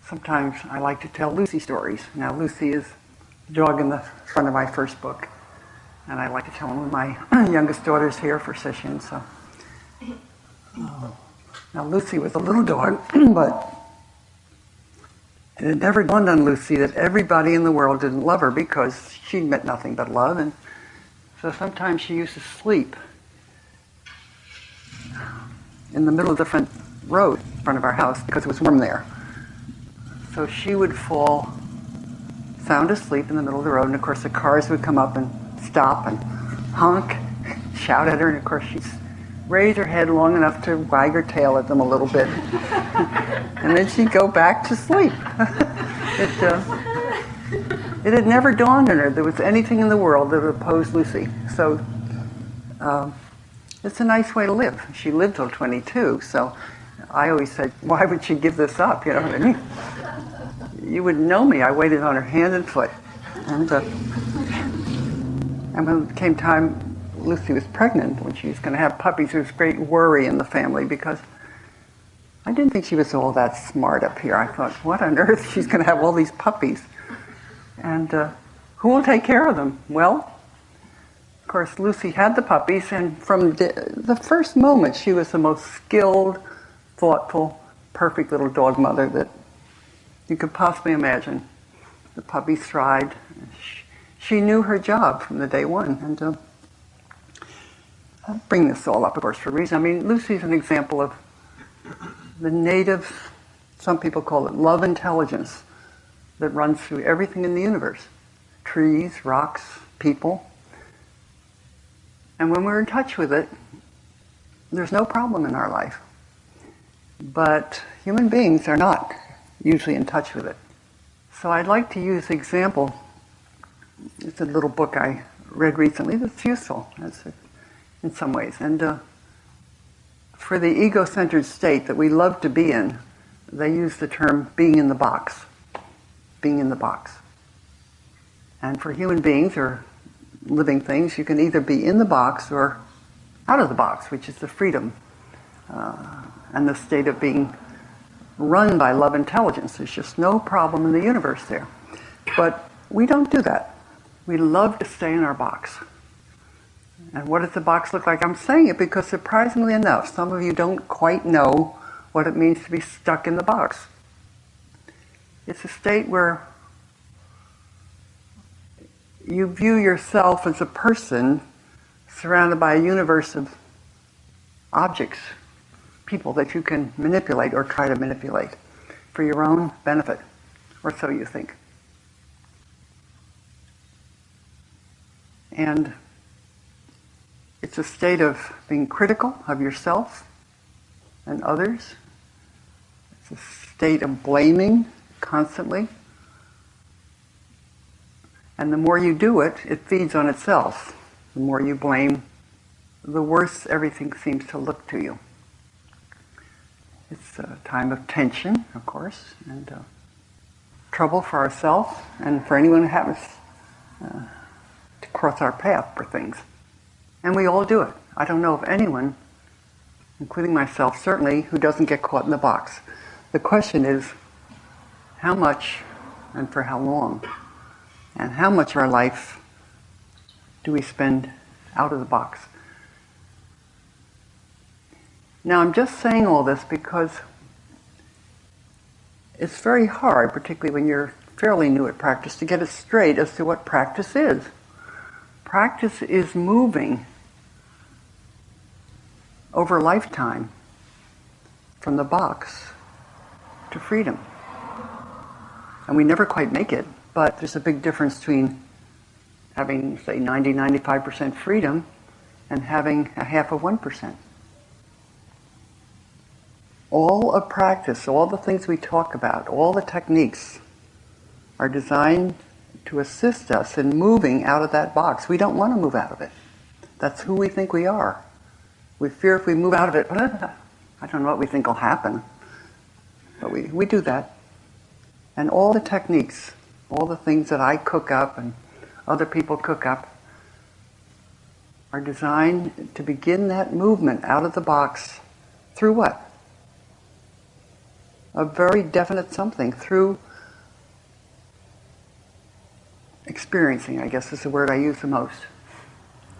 sometimes I like to tell Lucy stories. Now, Lucy is the dog in the front of my first book, and I like to tell them when my youngest daughter's here for sessions. So, now Lucy was a little dog, but it had never dawned on Lucy that everybody in the world didn't love her because she meant nothing but love, and so sometimes she used to sleep in the middle of the front road in front of our house because it was warm there. So she would fall sound asleep in the middle of the road, and of course the cars would come up and stop and honk, shout at her, and of course she'd raise her head long enough to wag her tail at them a little bit, and then she'd go back to sleep. It had never dawned on her there was anything in the world that would oppose Lucy. So it's a nice way to live. She lived till 22, so I always said, why would she give this up? You know what I mean? You wouldn't know me. I waited on her hand and foot. And when it came time, Lucy was pregnant, when she was going to have puppies, there was great worry in the family because I didn't think she was all that smart up here. I thought, what on earth? She's going to have all these puppies. And who will take care of them? Well, of course, Lucy had the puppies, and from the first moment, she was the most skilled, thoughtful, perfect little dog mother that you could possibly imagine. The puppies thrived. She knew her job from the day one. And I'll bring this all up, of course, for a reason. I mean, Lucy's an example of the native, some people call it love intelligence, that runs through everything in the universe. Trees, rocks, people. And when we're in touch with it, there's no problem in our life. But human beings are not usually in touch with it. So I'd like to use the example. It's a little book I read recently that's useful in some ways. And for the ego-centered state that we love to be in, they use the term being in the box. Being in the box. And for human beings or living things, you can either be in the box or out of the box, which is the freedom and the state of being run by love intelligence. There's just no problem in the universe there. But we don't do that. We love to stay in our box. And what does the box look like? I'm saying it because surprisingly enough, some of you don't quite know what it means to be stuck in the box. It's a state where you view yourself as a person surrounded by a universe of objects, people that you can manipulate or try to manipulate for your own benefit, or so you think. And it's a state of being critical of yourself and others. It's a state of blaming constantly. And the more you do it, it feeds on itself. The more you blame, the worse everything seems to look to you. It's a time of tension, of course, and trouble for ourselves and for anyone who happens to cross our path for things. And we all do it. I don't know of anyone, including myself certainly, who doesn't get caught in the box. The question is, how much and for how long? And how much of our life do we spend out of the box? Now, I'm just saying all this because it's very hard, particularly when you're fairly new at practice, to get it straight as to what practice is. Practice is moving over lifetime from the box to freedom. And we never quite make it, but there's a big difference between having, say, 90-95% freedom and having a half of 1%. All of practice, all the things we talk about, all the techniques are designed to assist us in moving out of that box. We don't want to move out of it. That's who we think we are. We fear if we move out of it, I don't know what we think will happen. But we do that. And all the techniques, all the things that I cook up and other people cook up are designed to begin that movement out of the box through what? a very definite something through experiencing, I guess is the word I use the most.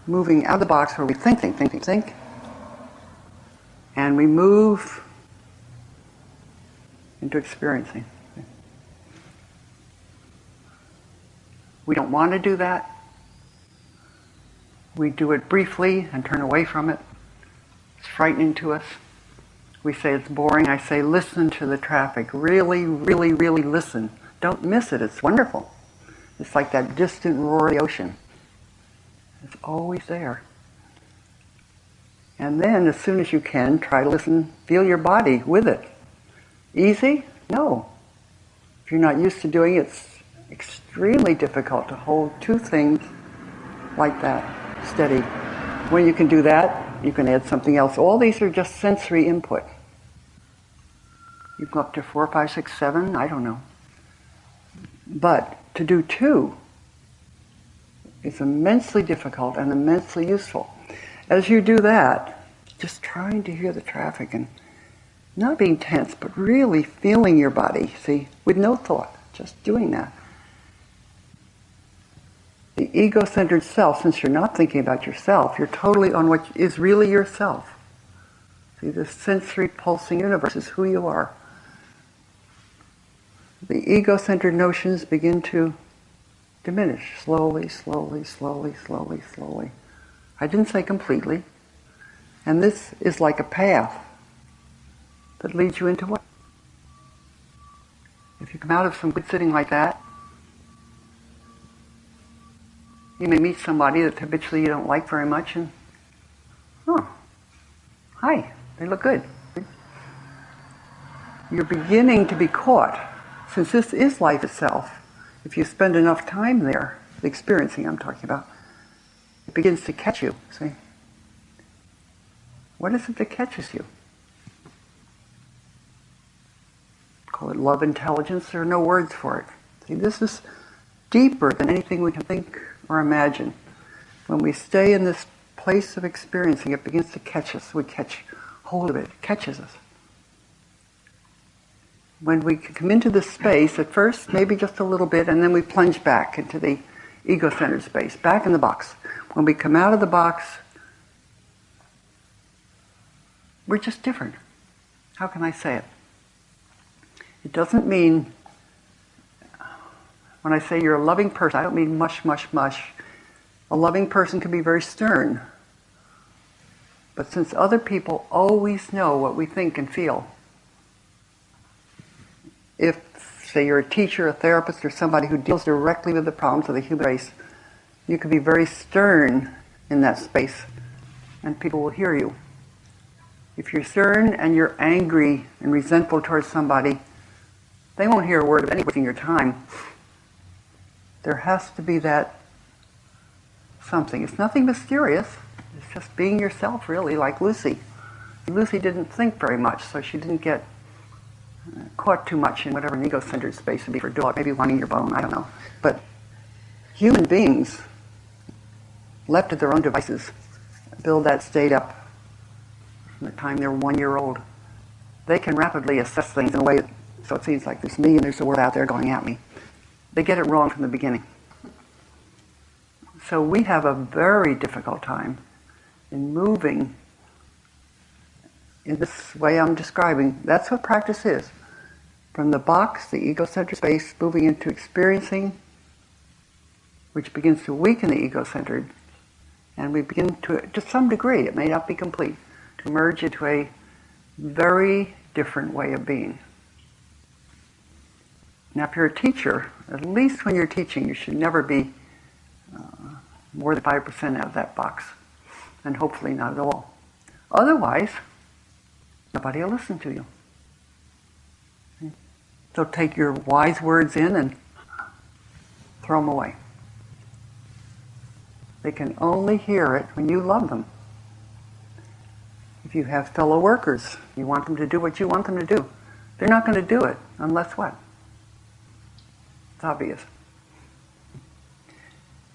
Moving out of the box where we think, and we move into experiencing. We don't want to do that. We do it briefly and turn away from it. It's frightening to us. We say it's boring. I say listen to the traffic. Really, really, really listen. Don't miss it. It's wonderful. It's like that distant roar of the ocean. It's always there. And then, as soon as you can, try to listen, feel your body with it. Easy? No. If you're not used to doing it, it's extremely difficult to hold two things like that, steady. When you can do that, you can add something else. All these are just sensory input. You go up to 4, 5, 6, 7, I don't know. But to do two is immensely difficult and immensely useful. As you do that, just trying to hear the traffic and not being tense, but really feeling your body, see, with no thought, just doing that. The ego-centered self, since you're not thinking about yourself, you're totally on what is really yourself. See, this sensory pulsing universe is who you are. The ego-centered notions begin to diminish slowly, slowly, slowly, slowly, slowly. I didn't say completely. And this is like a path that leads you into what? If you come out of some good sitting like that, you may meet somebody that habitually you don't like very much and, oh, hi, they look good. You're beginning to be caught. Since this is life itself, if you spend enough time there, the experiencing I'm talking about, it begins to catch you, see? What is it that catches you? Call it love intelligence, there are no words for it. See, this is deeper than anything we can think or imagine. When we stay in this place of experiencing, it begins to catch us. We catch hold of it, it catches us. When we come into this space, at first, maybe just a little bit, and then we plunge back into the ego-centered space, back in the box. When we come out of the box, we're just different. How can I say it? It doesn't mean, when I say you're a loving person, I don't mean mush, mush, mush. A loving person can be very stern. But since other people always know what we think and feel, if, say, you're a teacher, a therapist, or somebody who deals directly with the problems of the human race, you can be very stern in that space, and people will hear you. If you're stern and you're angry and resentful towards somebody, they won't hear a word of anything your time. There has to be that something. It's nothing mysterious. It's just being yourself, really, like Lucy. Lucy didn't think very much, so she didn't get caught too much in whatever an ego-centered space would be for a dog, maybe wanting your bone, I don't know. But human beings, left to their own devices, build that state up from the time they're 1 year old. They can rapidly assess things in a way so it seems like there's me and there's the world out there going at me. They get it wrong from the beginning. So we have a very difficult time in moving in this way I'm describing. That's what practice is. From the box, the ego-centered space, moving into experiencing, which begins to weaken the ego-centered, and we begin to some degree, it may not be complete, to merge into a very different way of being. Now, if you're a teacher, at least when you're teaching, you should never be more than 5% out of that box, and hopefully not at all. Otherwise, nobody will listen to you. So take your wise words in and throw them away. They can only hear it when you love them. If you have fellow workers, you want them to do what you want them to do. They're not going to do it unless what? It's obvious.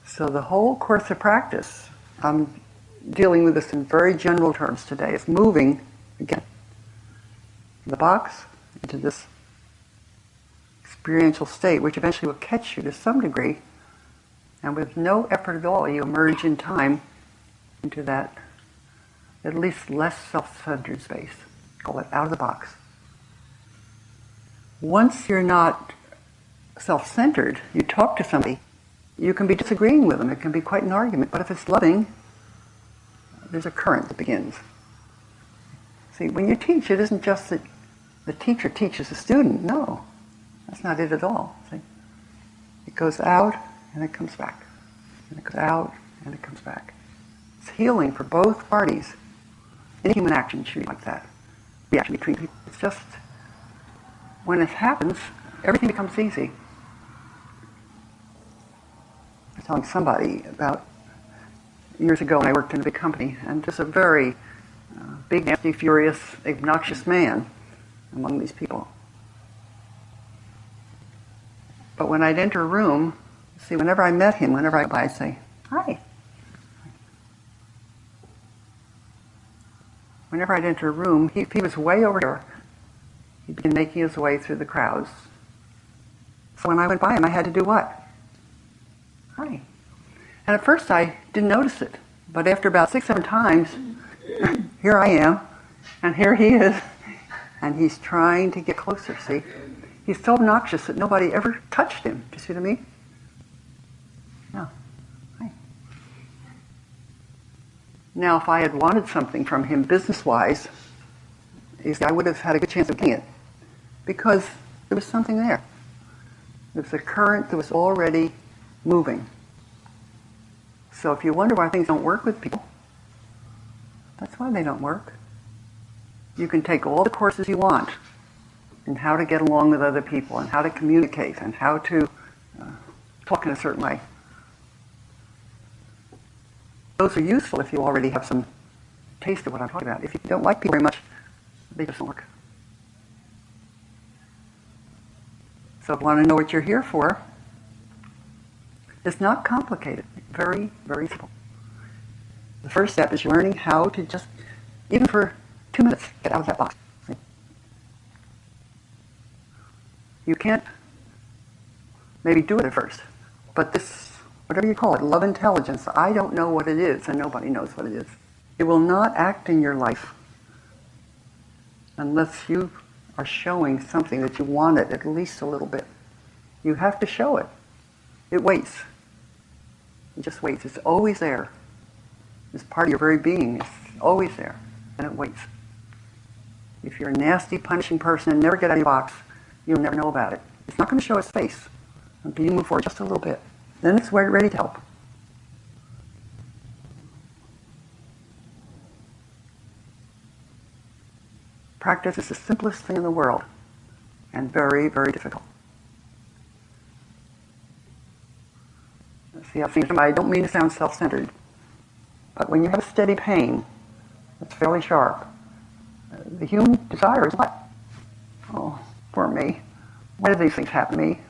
So the whole course of practice, I'm dealing with this in very general terms today, is moving, again, the box into this experiential state, which eventually will catch you to some degree, and with no effort at all, you emerge in time into that at least less self-centered space. Call it out of the box. Once you're not self-centered, you talk to somebody, you can be disagreeing with them, it can be quite an argument, but if it's loving, there's a current that begins. See, when you teach, it isn't just that the teacher teaches the student. No, that's not it at all. See? It goes out and it comes back. And it goes out and it comes back. It's healing for both parties. Any human action should be like that. Reaction between people. It's just, when it happens, everything becomes easy. I was telling somebody about years ago when I worked in a big company, and just a very big, nasty, furious, obnoxious man among these people. But when I'd enter a room, see, whenever I met him, whenever I go by, I'd say, "Hi." Whenever I'd enter a room, he was way over here. He'd been making his way through the crowds. So when I went by him, I had to do what? Hi. And at first I didn't notice it. But after about 6, 7 times, here I am, and here he is, and he's trying to get closer, see? He's so obnoxious that nobody ever touched him. Do you see what I mean? No. Hi. Now, if I had wanted something from him business-wise, I would have had a good chance of getting it, because there was something there. There was a current that was already moving. So if you wonder why things don't work with people, that's why they don't work. You can take all the courses you want in how to get along with other people and how to communicate and how to talk in a certain way. Those are useful if you already have some taste of what I'm talking about. If you don't like people very much, they just don't work. So if you want to know what you're here for, it's not complicated. Very, very simple. The first step is learning how to just, even for 2 minutes, get out of that box. See? You can't maybe do it at first, but this, whatever you call it, love intelligence, I don't know what it is, and nobody knows what it is. It will not act in your life unless you are showing something that you want it at least a little bit. You have to show it. It waits. It just waits. It's always there. It's part of your very being. It's always there. And it waits. If you're a nasty, punishing person and never get out of your box, you'll never know about it. It's not going to show its face until you move forward just a little bit. Then it's ready to help. Practice is the simplest thing in the world, and very, very difficult. See, I don't mean to sound self-centered, but when you have a steady pain that's fairly sharp, the human desire is what? Oh, poor me. Why did these things happen to me?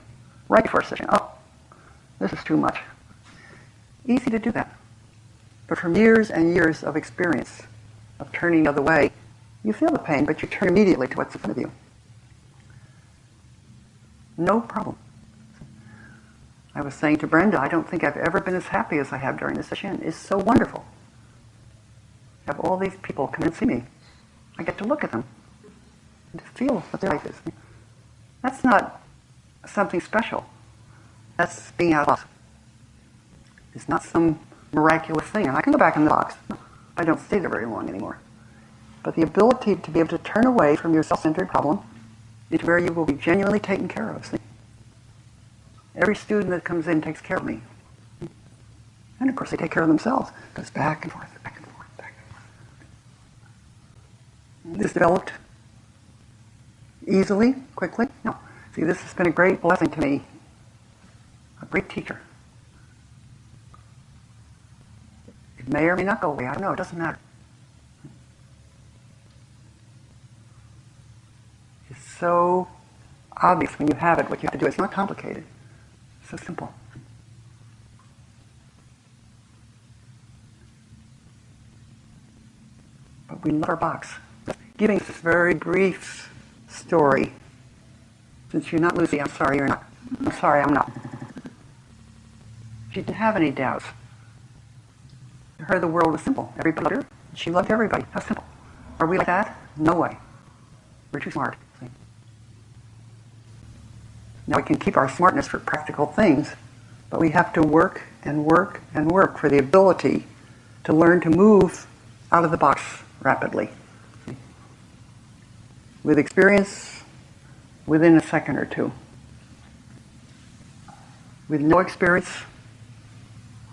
Right before a session. Oh, this is too much. Easy to do that. But from years and years of experience of turning the other way, you feel the pain, but you turn immediately to what's in front of you. No problem. I was saying to Brenda, I don't think I've ever been as happy as I have during this session. It's so wonderful. I have all these people come and see me. I get to look at them and to feel what their life is. That's not something special. That's being out of the box. It's not some miraculous thing. And I can go back in the box. I don't stay there very long anymore. But the ability to be able to turn away from your self-centered problem into where you will be genuinely taken care of. See? Every student that comes in takes care of me. And of course they take care of themselves. It goes back and forth, back and forth, back and forth. This developed easily, quickly? No. See, this has been a great blessing to me. A great teacher. It may or may not go away. I don't know. It doesn't matter. It's so obvious when you have it what you have to do. It's not complicated. It's so simple. But we love our box. Giving this very brief story Since you're not Lucy, I'm sorry you're not. I'm sorry I'm not. She didn't have any doubts. To her, the world was simple. Everybody loved her. She loved everybody. How simple. Are we like that? No way. We're too smart. See? Now we can keep our smartness for practical things, but we have to work and work and work for the ability to learn to move out of the box rapidly. See? With experience within a second or two. With no experience,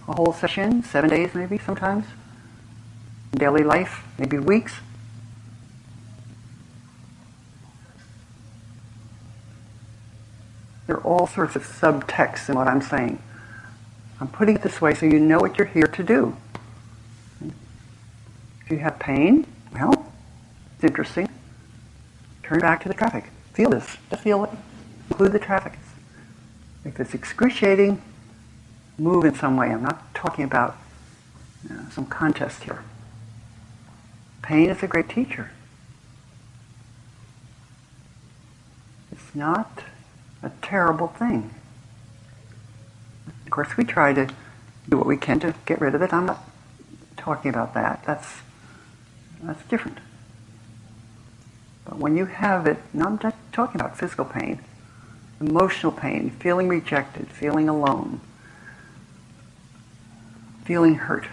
a whole session, 7 days maybe sometimes. In daily life, maybe weeks. There are all sorts of subtexts in what I'm saying. I'm putting it this way so you know what you're here to do. If you have pain, well, it's interesting. Turn back to the traffic. Feel this. Just feel it. Include the traffic. If it's excruciating, move in some way. I'm not talking about some contest here. Pain is a great teacher. It's not a terrible thing. Of course, we try to do what we can to get rid of it. I'm not talking about that. That's different. But when you have it, no, I'm not talking about physical pain, emotional pain, feeling rejected, feeling alone, feeling hurt.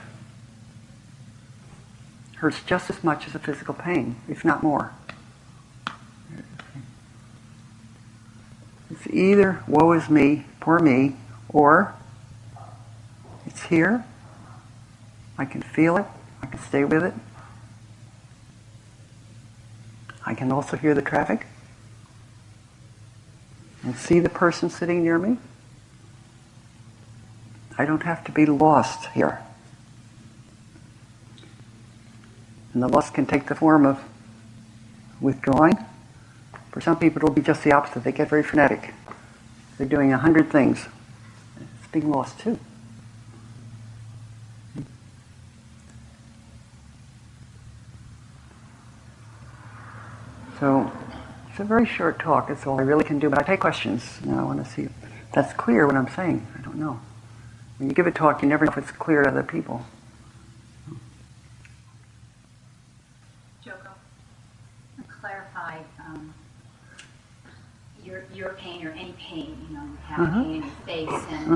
Hurts just as much as a physical pain, if not more. It's either woe is me, poor me, or it's here, I can feel it, I can stay with it. I can also hear the traffic and see the person sitting near me. I don't have to be lost here. And the loss can take the form of withdrawing. For some people it'll be just the opposite. They get very frenetic. They're doing 100 things. It's being lost too. So it's a very short talk. It's all I really can do. But I take questions. Now I want to see if that's clear what I'm saying. I don't know. When you give a talk, you never know if it's clear to other people. Joko, to clarify your pain or any pain, you have pain in your face, and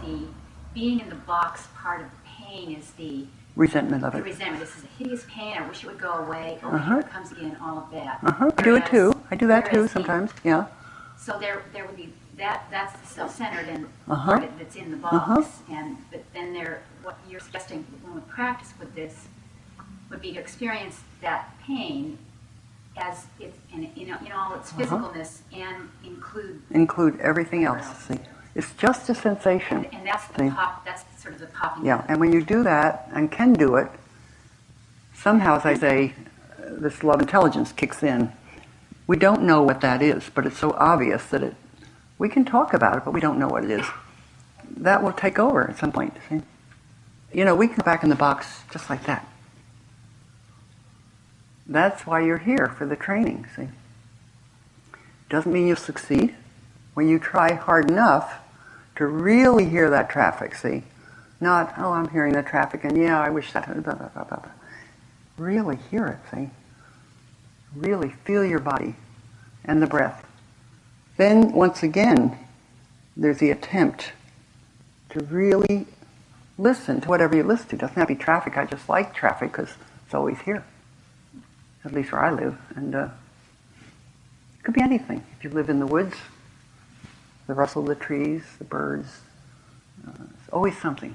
the being in the box part of the pain is the resentment of it. The resentment. This is a hideous pain. I wish it would go away. Oh, here it comes again. All of that. I do it too. I do that too sometimes. Yeah. So there would be that's the self-centered and part of it that's in the box, but then what you're suggesting when we practice with this would be to experience that pain as it's in all its physicalness and include everything else. See, it's just a sensation. And that's that's sort of the popping. Yeah, and when you do that and can do it, somehow, as I say, this love intelligence kicks in. We don't know what that is, but it's so obvious that we can talk about it, but we don't know what it is. That will take over at some point. See? We can go back in the box just like that. That's why you're here, for the training, see? Doesn't mean you'll succeed. When you try hard enough to really hear that traffic, see? Not, oh, I'm hearing the traffic, and yeah, I wish that, blah, blah, blah, blah. Really hear it, see? Really feel your body and the breath. Then, once again, there's the attempt to really listen to whatever you listen to. It doesn't have to be traffic. I just like traffic because it's always here. At least where I live. And it could be anything. If you live in the woods, the rustle of the trees, the birds, it's always something.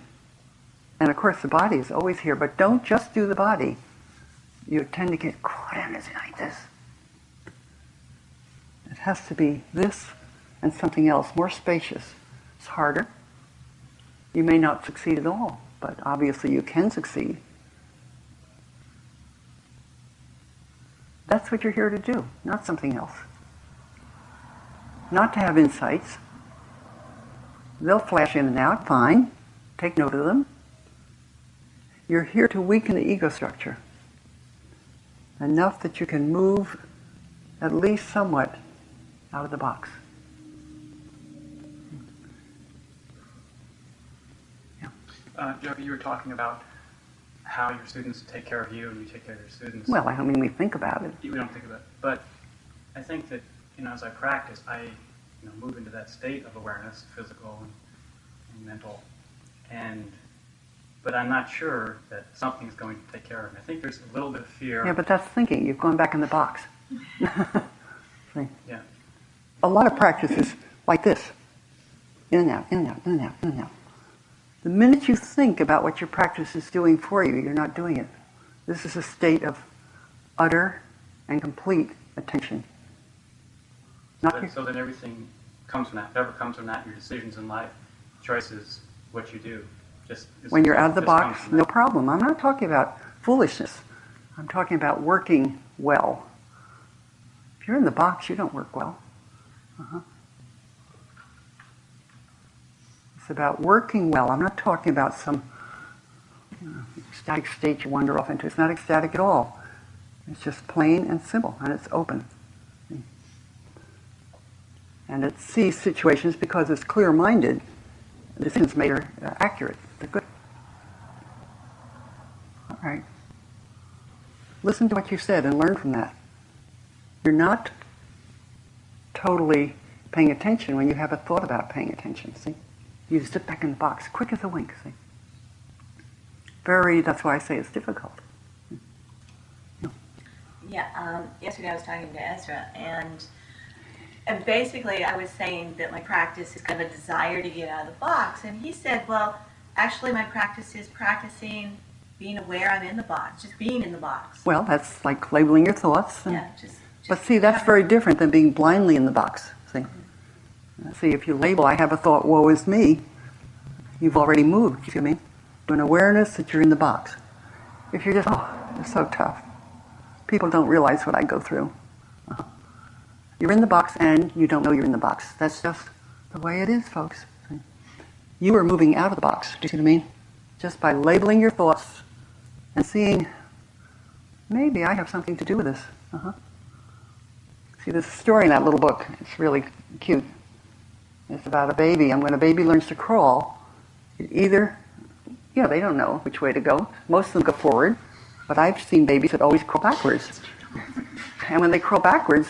And of course the body is always here, but don't just do the body. You tend to get quiet like this. It has to be this and something else, more spacious. It's harder. You may not succeed at all, but obviously you can succeed. That's what you're here to do, not something else. Not to have insights. They'll flash in and out, fine. Take note of them. You're here to weaken the ego structure. Enough that you can move at least somewhat out of the box. Joko, you were talking about how your students take care of you and you take care of your students. Well, I mean, we think about it. We don't think about it. But I think that, as I practice, I move into that state of awareness, physical and mental. But I'm not sure that something's going to take care of me. I think there's a little bit of fear. Yeah, but that's thinking. You've gone back in the box. See? Yeah. A lot of practice is like this. In and out, in and out, in and out, in and out. The minute you think about what your practice is doing for you, you're not doing it. This is a state of utter and complete attention. So then everything comes from that. Whatever comes from that, your decisions in life, choices, what you do. When you're out of the box, no problem. I'm not talking about foolishness. I'm talking about working well. If you're in the box, you don't work well. It's about working well. I'm not talking about some ecstatic state you wander off into. It's not ecstatic at all. It's just plain and simple, and it's open. And it sees situations because it's clear-minded. Decisions made are accurate. They're good. All right. Listen to what you said and learn from that. You're not totally paying attention when you have a thought about paying attention, see? You sit back in the box, quick as a wink, see? That's why I say it's difficult. Yeah, yesterday I was talking to Ezra, and basically I was saying that my practice is kind of a desire to get out of the box, and he said, well, actually my practice is practicing being aware I'm in the box, just being in the box. Well, that's like labeling your thoughts. Just but see, that's very different than being blindly in the box, see? See, if you label, I have a thought, woe is me, you've already moved, you see what I mean? To an awareness that you're in the box. If you're just, it's so tough. People don't realize what I go through. You're in the box and you don't know you're in the box. That's just the way it is, folks. See? You are moving out of the box, do you see what I mean? Just by labeling your thoughts and seeing, maybe I have something to do with this. See, there's a story in that little book. It's really cute. It's about a baby, and when a baby learns to crawl, it either, they don't know which way to go. Most of them go forward, but I've seen babies that always crawl backwards. And when they crawl backwards,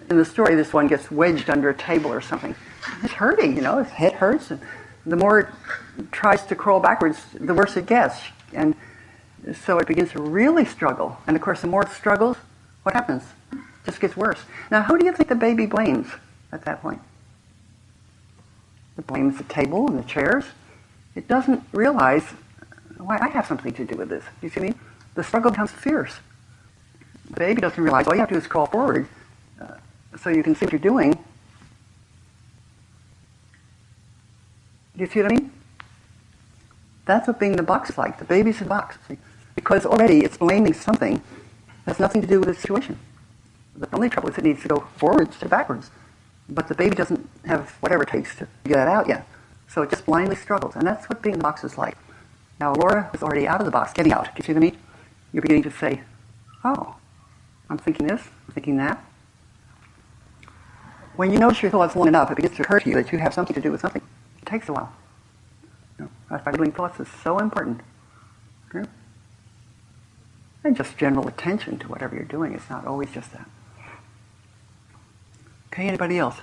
in the story, this one gets wedged under a table or something. It's hurting, his head hurts. And the more it tries to crawl backwards, the worse it gets. And so it begins to really struggle. And of course, the more it struggles, what happens? It just gets worse. Now, who do you think the baby blames at that point? It blames the table and the chairs. It doesn't realize, why, I have something to do with this. You see what I mean? The struggle becomes fierce. The baby doesn't realize all you have to do is crawl forward so you can see what you're doing. Do you see what I mean? That's what being in the box is like. The baby's in the box. See? Because already it's blaming something that has nothing to do with the situation. The only trouble is it needs to go forwards to backwards. But the baby doesn't have whatever it takes to figure that out yet. So it just blindly struggles. And that's what being in the box is like. Now, Laura was already out of the box, getting out. Do you see what I mean? You're beginning to say, oh, I'm thinking this, I'm thinking that. When you notice your thoughts long enough, it begins to occur to you that you have something to do with something. It takes a while. That's why labeling thoughts is so important. Okay? And just general attention to whatever you're doing. It's not always just that. Okay, anybody else?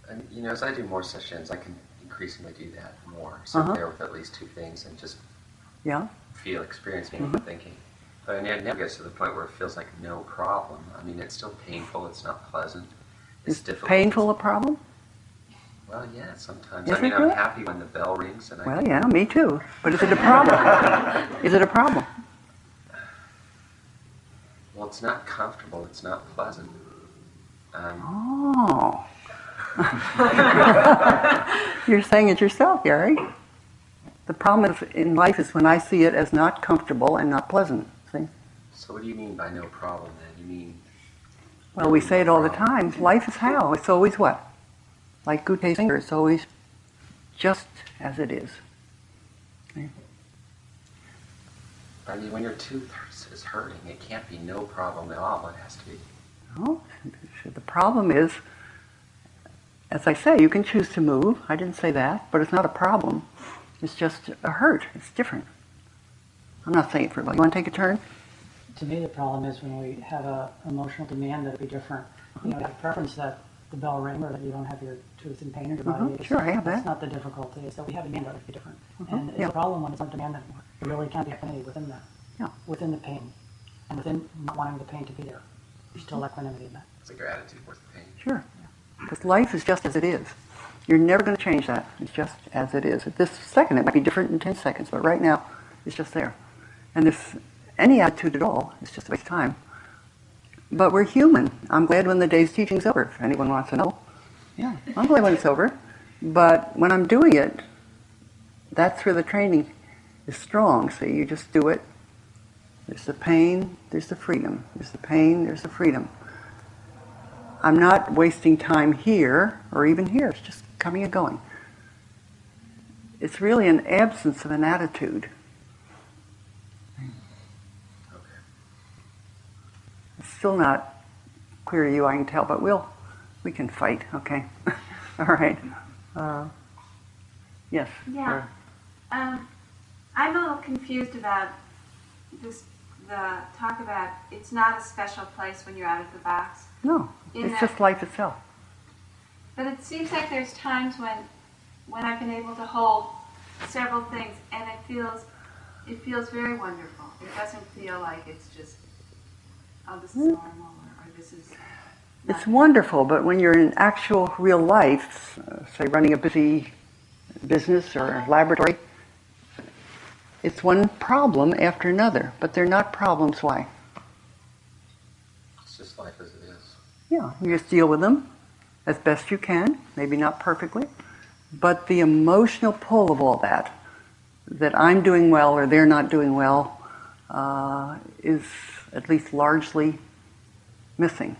And as I do more sessions, I can increasingly do that more. Sit there with at least two things and just experience what I'm thinking. But it never gets to the point where it feels like no problem. I mean, it's still painful. It's not pleasant. It's difficult. Painful a problem? Well, yeah, sometimes. Is I mean, it really? I'm happy when the bell rings. And Well, yeah, me too. But is it a problem? Is it a problem? Well, it's not comfortable. It's not pleasant. Oh. You're saying it yourself, Gary. The problem in life is when I see it as not comfortable and not pleasant. See? So what do you mean by no problem then? You mean... Well, we say it all the time. Life is how? It's always what? Like Gute's finger, it's always just as it is. See? I mean, when your tooth is hurting, it can't be no problem at all. It has to be. No. The problem is, as I say, you can choose to move. I didn't say that, but it's not a problem. It's just a hurt. It's different. I'm not saying it for everybody. You want to take a turn? To me, the problem is when we have an emotional demand that it be different. You know, have preference that the bell ring or that you don't have your tooth in pain or your body aches. Sure, I have That's that. not the difficulty. So we have a demand that it be different. And it's Yeah. a problem when it's not demand anymore. There really can't be equanimity within that. Yeah. Within the pain. And within not wanting the pain to be there. There's still equanimity in that. It's like your attitude towards the pain. Sure. Because life is just as it is. You're never going to change that. It's just as it is. At this second, it might be different in 10 seconds, but right now, it's just there. And if any attitude at all, it's just a waste of time. But we're human. I'm glad when the day's teaching's over, if anyone wants to know. Yeah, I'm glad when it's over. But when I'm doing it, that's where the training is strong. So you just do it. There's the pain, there's the freedom. There's the pain, there's the freedom. I'm not wasting time here or even here. It's just coming and going. It's really an absence of an attitude. Okay. It's still not clear to you, I can tell, but we can fight, okay? All right. Yes. Yeah. I'm a little confused about this, the talk about it's not a special place when you're out of the box. No, In it's that- just life itself. But it seems like there's times when I've been able to hold several things and it feels very wonderful. It doesn't feel like it's just, oh, this is normal or this is not. It's wonderful, but when you're in actual real life, say running a busy business or a laboratory, it's one problem after another, but they're not problems. Why? It's just life as it is. Yeah, you just deal with them as best you can, maybe not perfectly, but the emotional pull of all that I'm doing well or they're not doing well, is at least largely missing.